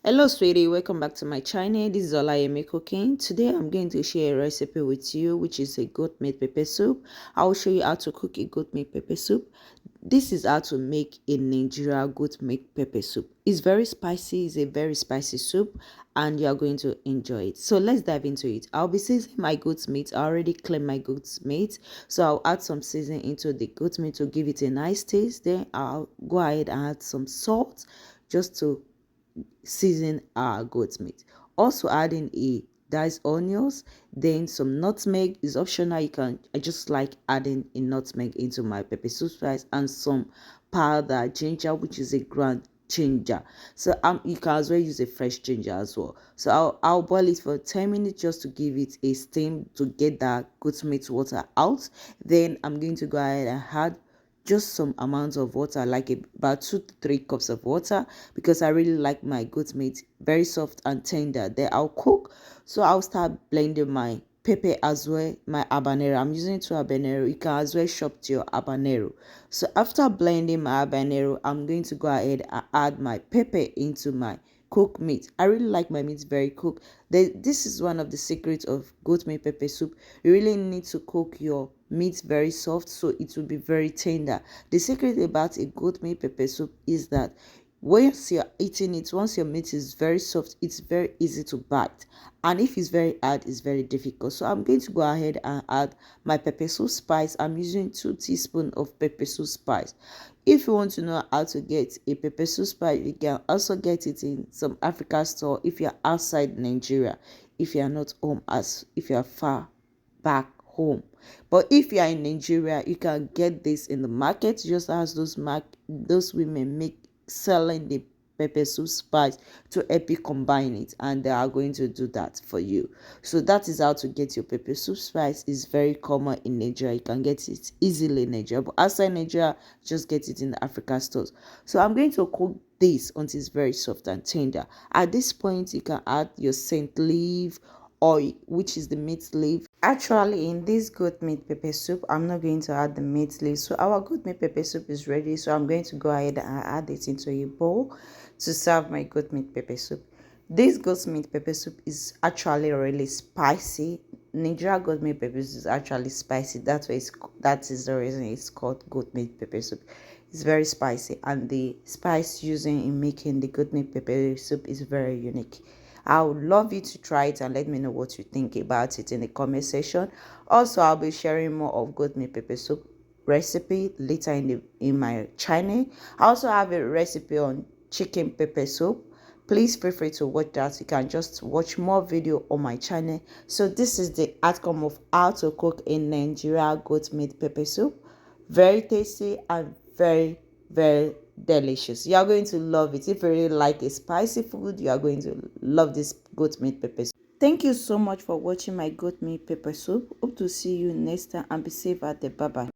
Hello sweetie, welcome back to my channel. This is Olayemi cooking. Today I'm going to share a recipe with you which is a goat meat pepper soup. I will show you how to cook a goat meat pepper soup. This is how to make a Nigeria goat meat pepper soup. It's very spicy, it's a very spicy soup and you are going to enjoy it. So let's dive into it. I'll be seasoning my goat meat. I already cleaned my goat meat. So I'll add some seasoning into the goat meat to give it a nice taste. Then I'll go ahead and add some salt just to season our goat meat. Also adding a diced onions, then some nutmeg is optional. I just like adding a nutmeg into my pepper soup spice and some powder ginger, which is a ground ginger. So you can as well use a fresh ginger as well. So I'll boil it for 10 minutes just to give it a steam to get that goat meat water out. Then I'm going to go ahead and add just some amount of water, like about 2 to 3 cups of water, because I really like my goat meat very soft and tender. Then I'll cook. So I'll start blending my pepper as well, my habanero. I'm using 2 habanero. You can as well shop to your habanero. So after blending my habanero, I'm going to go ahead and add my pepper into my cooked meat. I really like my meat very cooked. This is one of the secrets of goat meat pepper soup. You really need to cook your meat very soft so it will be very tender. The secret about a goat meat pepper soup is that once you're eating it, once your meat is very soft, it's very easy to bite, and if it's very hard, it's very difficult. So I'm going to go ahead and add my pepper soup spice. I'm using 2 teaspoons of pepper soup spice. If you want to know how to get a pepper soup spice, you can also get it in some Africa store if you're outside Nigeria, if you're not home, as if you're far back home. But if you are in Nigeria, you can get this in the market, just as those women make selling the pepper soup spice to help you combine it, and they are going to do that for you. So that is how to get your pepper soup spice. Is very common in Nigeria. You can get it easily in Nigeria, but outside Nigeria, just get it in the Africa stores. So I'm going to cook this until it's very soft and tender. At this point, you can add your scent leaf, or which is the meat leaf. Actually, in this goat meat pepper soup, I'm not going to add the meat leaf. So our goat meat pepper soup is ready. So I'm going to go ahead and add it into a bowl to serve my goat meat pepper soup. This goat meat pepper soup is actually really spicy. Nigeria goat meat pepper soup is actually spicy. That is the reason it's called goat meat pepper soup. It's very spicy, and the spice using in making the goat meat pepper soup is very unique. I would love you to try it and let me know what you think about it in the comment section. Also, I'll be sharing more of goat meat pepper soup recipe later in my channel. I also have a recipe on chicken pepper soup. Please feel free to watch that. You can just watch more video on my channel. So this is the outcome of how to cook a Nigeria goat meat pepper soup. Very tasty and very delicious. You are going to love it. If you really like a spicy food, you are going to love this goat meat pepper soup. Thank you so much for watching my goat meat pepper soup. Hope to see you next time, and be safe out there. Bye bye.